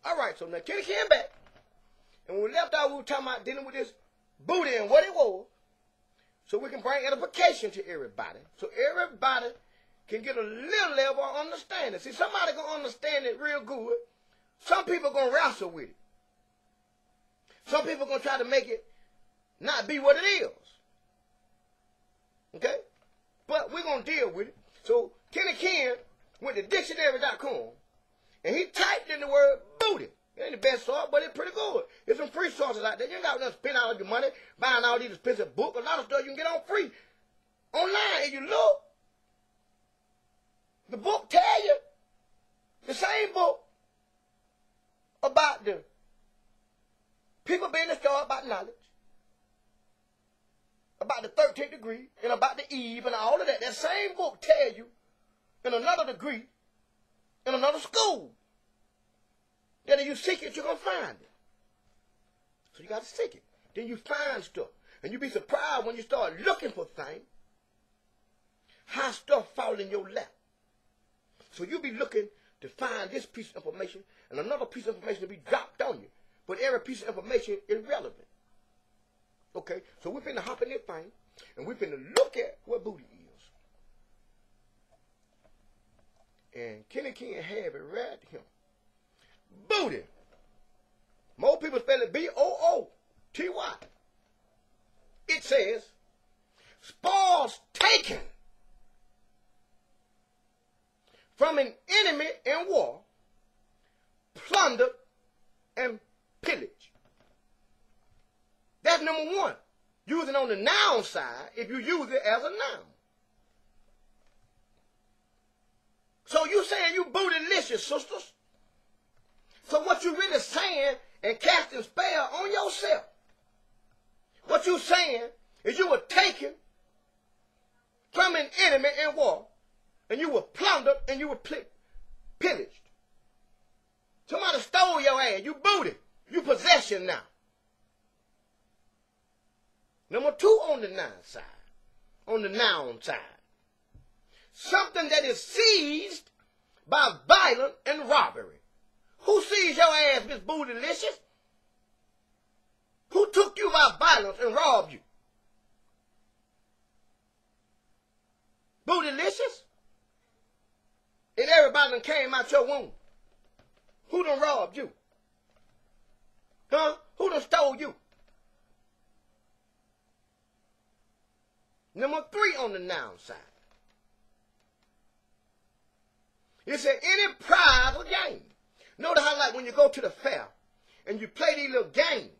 All right, so now Kenny came back. And when we left out, we were talking about dealing with this booty and what it was. So we can bring edification to everybody. So everybody can get a little level of understanding. See, somebody going to understand it real good. Some people going to wrestle with it. Some people going to try to make it not be what it is. Okay? But we're going to deal with it. So Kenny Ken went to dictionary.com and he typed in the word booty. It ain't the best sort, but it's pretty good. There's some free sources out there. You ain't got to spend all your money buying all these expensive books. A lot of stuff you can get on free. Online, and you look, the book tell you, the same book about the people being destroyed about knowledge, about the 13th degree, and about the Eve and all of that. That same book tell you in another degree, in another school, that if you seek it, you're going to find it. So you got to seek it. Then you find stuff. And you be surprised when you start looking for things, how stuff fall in your lap. So you be looking to find this piece of information and another piece of information to be dropped on you. But every piece of information is relevant. Okay, so we're finna hop in this thing and we're finna look at what booty is. And Kenny Ken have it right here. Booty. More people spell it B-O-O-T-Y. It says, spoils taken from an enemy in war, plundered and pillaged. That's number one. Using on the noun side if you use it as a noun. So you saying you bootylicious, sisters? So what you really saying and casting spell on yourself. What you saying is you were taken from an enemy in war, and you were plundered and you were pillaged. Somebody stole your ass. You booty. You possession now. Number two on the noun side. On the noun side. Something that is seized by violence and robbery. Who seized your ass, Miss Bootylicious? Who took you by violence and robbed you? Bootylicious? And everybody done came out your womb. Who done robbed you? Huh? Who done stole you? Number three on the noun side. It said any prize or game. Notice how like when you go to the fair and you play these little games.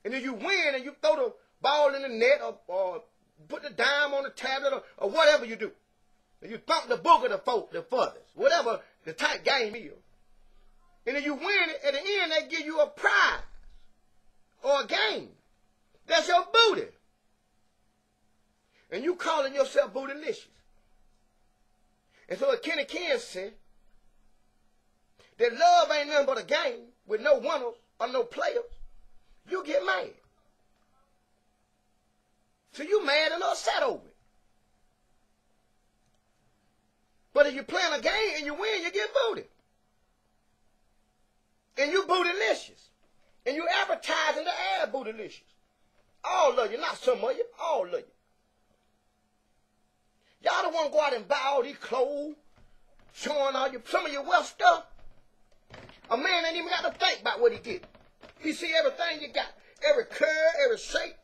And then you win and you throw the ball in the net or put the dime on the tablet or whatever you do. And you thump the booger the furthest. Whatever the type game is. And then you win it, at the end they give you a prize or a game. That's your booty. And you calling yourself bootylicious. And so Kenny Ken said that love ain't nothing but a game with no winners or no players. You get mad. So you mad and upset over it. But if you're playing a game and you win, you get booted. And you bootylicious. And you advertising the ad bootylicious. All of you, not some of you, all of you. Y'all don't want to go out and buy all these clothes, showing all you, some of your wealth stuff. A man ain't even got to think about what he get. He see everything you got, every curve, every shape.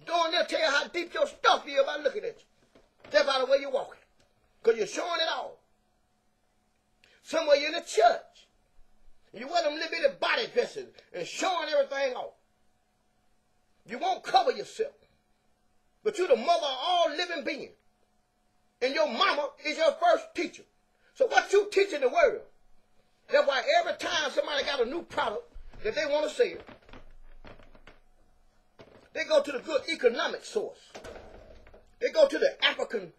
Going there tell you how deep your stuff is by looking at you. That's by the way you're walking. Because you're showing it all. Somewhere you're in the church. You wear them little bitty body dresses and showing everything off. You won't cover yourself. But you're the mother of all living beings. And your mama is your first teacher. So what you teaching the world? That's why every time somebody got a new product that they want to sell, they go to the good economic source. They go to the African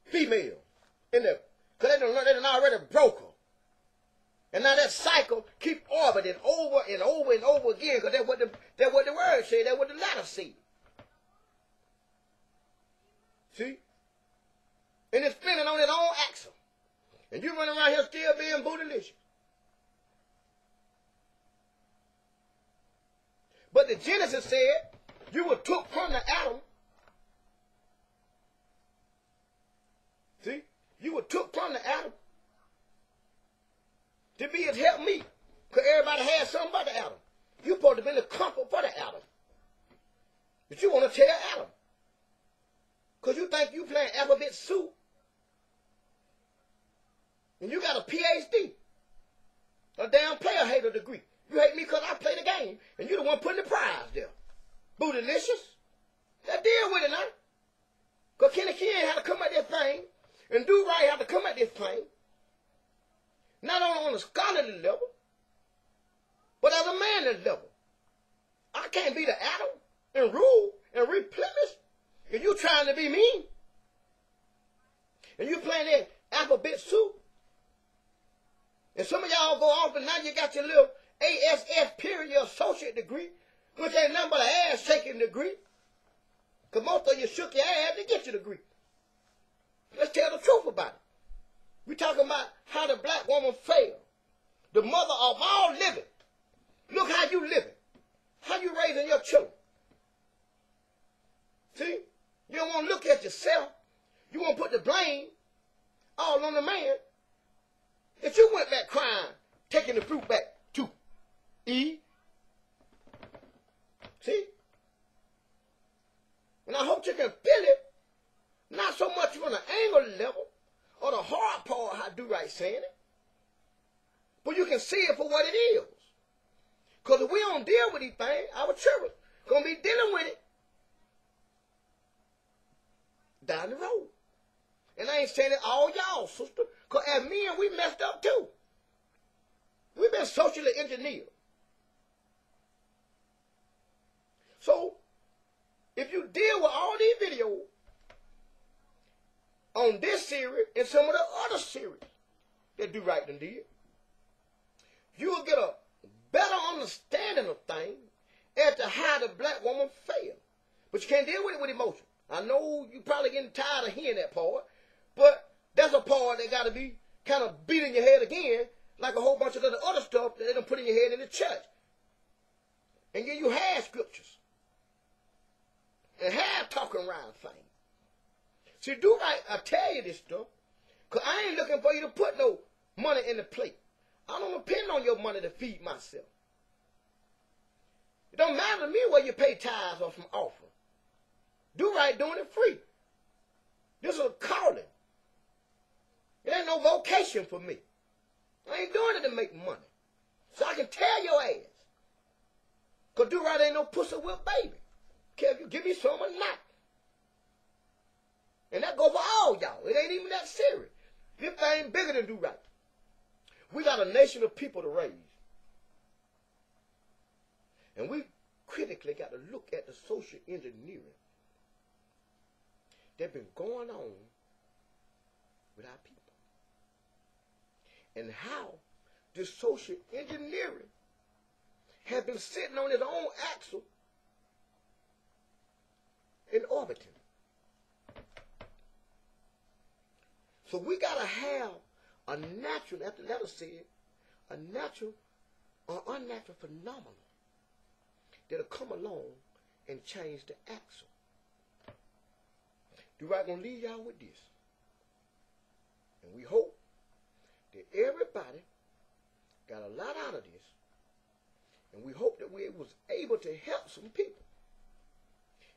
female. Because they done already broke her. And now that cycle keep orbiting over and over and over again because that's what the word said. That's what the letter said. See? And it's spinning on its own axle. And you run around here still still being bootylicious. But the Genesis said you were took from the Adam. See? You were took from the Adam to be his help me. Because everybody had something but the Adam. You're supposed to be the comfort for the Adam. But you want to tell Adam. Because you think you playing alphabet soup. And you got a PhD. A damn player hater degree. You hate me because I play the game. And you the one putting the prize there. Bootylicious. That deal with it now. Because Kenny Ken had to come at this thing. And Do Right had to come at this thing. Not only on a scholarly level. But as a manly level. I can't be the Adam and rule and replenish. And you trying to be me. And you playing that alphabet soup. And some of y'all go off and now you got your little ASS period associate degree, which ain't nothing but an ass shaking degree. Because most of you shook your ass to get your degree. Let's tell the truth about it. We're talking about how the black woman failed. The mother of all living. Look how you living. How you raising your children. See? You don't want to look at yourself. You want to put the blame all on the man. If you went back crying, taking the fruit back to Eve. See? And I hope you can feel it. Not so much from the angle level or the hard part how Do Right saying it. But you can see it for what it is. Because if we don't deal with these things, our children going to be dealing with it down the road. And I ain't saying it all y'all, sister. Because as men, we messed up too. We've been socially engineered. So, if you deal with all these videos on this series and some of the other series that Do Right done did, you will get a better understanding of things as to how the black woman failed. But you can't deal with it with emotion. I know you probably getting tired of hearing that part, but that's a part that got to be kind of beating your head again, like a whole bunch of other stuff that they done put in your head in the church. And give you half scriptures. And half talking around things. See, Do Right, I tell you this stuff, because I ain't looking for you to put no money in the plate. I don't depend on your money to feed myself. It don't matter to me where you pay tithes or from offering. Do Right doing it free. This is a calling. It ain't no vocation for me. I ain't doing it to make money. So I can tell your ass. Because Do Right ain't no pussy whip baby. Care if you give me some or not. And that go for all y'all. It ain't even that serious. This thing bigger than Do Right. We got a nation of people to raise. And we critically got to look at the social engineering that's been going on with our people. And how this social engineering has been sitting on its own axle and orbiting. So we got to have a natural, after the letter said, a natural or unnatural phenomenon that'll come along and change the axle. Do Right gonna leave y'all with this. And we hope that everybody got a lot out of this. And we hope that we was able to help some people.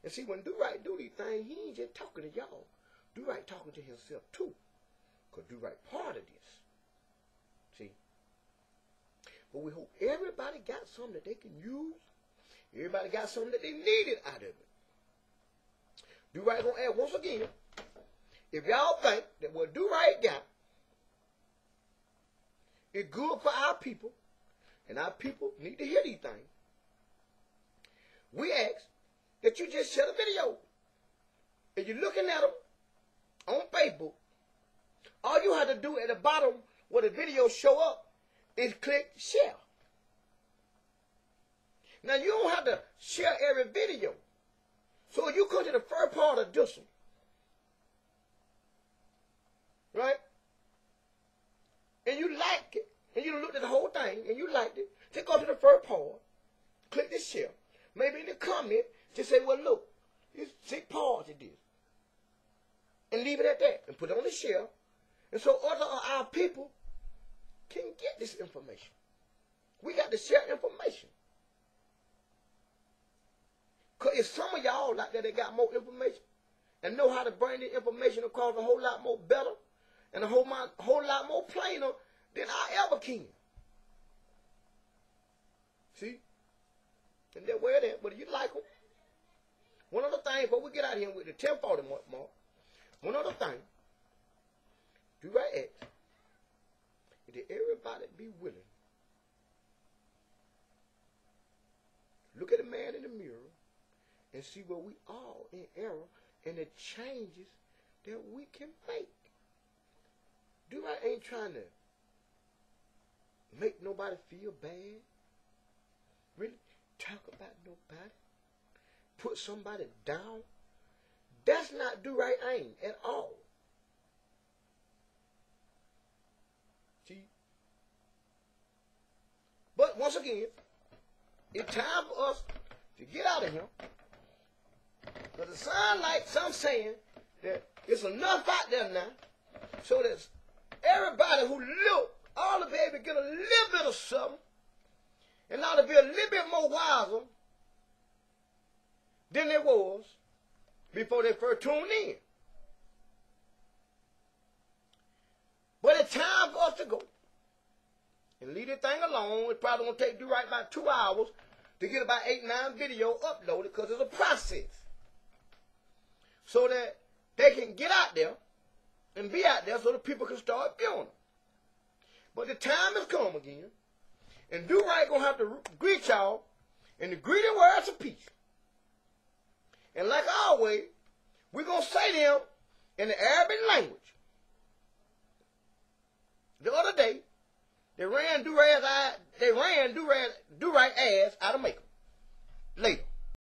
And see, when Do Right do these things, he ain't just talking to y'all. Do Right talking to himself too. Because Do Right part of this. See? But we hope everybody got something that they can use. Everybody got something that they needed out of it. Do Right gonna add once again, if y'all think that what Do Right got is good for our people, and our people need to hear these things, we ask that you just share the video. If you're looking at them on Facebook, all you have to do at the bottom where the video show up is click share. Now you don't have to share every video. So you come to the first part of this one, right? And you thing and you liked it, just go to the first part, click this share. Maybe in the comment, just say, well, look, you see pause to this. And leave it at that and put it on the share. And so other our people can get this information. We got to share information. Because if some of y'all like that, they got more information and know how to bring the information across a whole lot more better and a whole lot more plainer than I ever can. See? And they're where that, whether you like them. One other thing, before we get out of here with the 1040 mark, one other thing, do right ask, did everybody be willing? Look at the man in the mirror and see where we all in error and the changes that we can make. Do right ain't trying to make nobody feel bad. Really talk about nobody. Put somebody down. That's not do right aim at all. See? But once again, it's time for us to get out of here. Because it sounds like some saying that it's enough out there now so that everybody who look ought to be able to get a little bit of something and ought to be a little bit more wiser than they was before they first tuned in. But it's time for us to go and leave this thing alone. It's probably going to take do right about 2 hours to get about 8-9 video uploaded because it's a process. So that they can get out there and be out there so that people can start viewing them. But the time has come again. And Do Right going to have to greet y'all in the greeting words of peace. And like always, we're going to say them in the Arabic language. The other day, they ran Do Right ass out of makeup. Later.